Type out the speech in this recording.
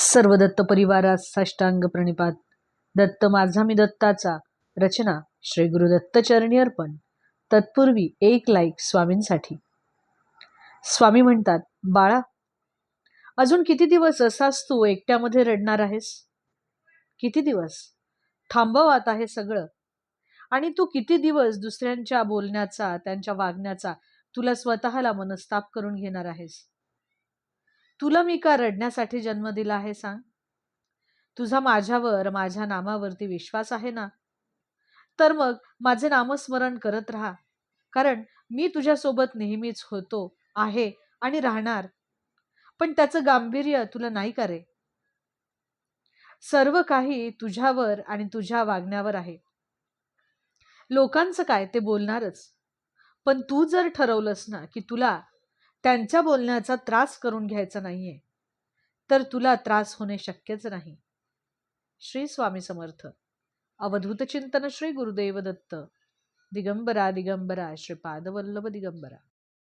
सर्व दत्त परिवारास साष्टांग प्रणिपात. दत्त माझा मी दत्ताचा. रचना श्री गुरुदत्त चरणी अर्पण. तत्पूर्वी एक लाईक स्वामींसाठी. स्वामी म्हणतात, बाळा, अजून किती दिवस असाच तू एकट्यामध्ये रडणार आहेस? किती दिवस? थांबव आता हे सगळं. आणि तू किती दिवस दुसऱ्यांच्या बोलण्याचा, त्यांच्या वागण्याचा तुला स्वतःला मनस्ताप करून घेणार आहेस? तुला मी का रडण्यासाठी जन्म दिला आहे सांग? तुझा माझ्यावर, माझ्या नामावरती विश्वास आहे ना? तर मग माझे नामस्मरण करत राहा. कारण मी तुझ्यासोबत नेहमीच होतो, आहे आणि राहणार. पण त्याचं गांभीर्य तुला नाही का रे? सर्व काही तुझ्यावर आणि तुझ्या वागण्यावर आहे. लोकांचं काय ते बोलणारच. पण तू जर ठरवलंस ना की तुला त्यांच्या बोलण्याचा त्रास करून घ्यायचा नाहीये, तर तुला त्रास होणे शक्यच नाही. श्री स्वामी समर्थ. अवधूत चिंतन श्री गुरुदेव दत्त. दिगंबरा दिगंबरा श्रीपाद वल्लभ दिगंबरा.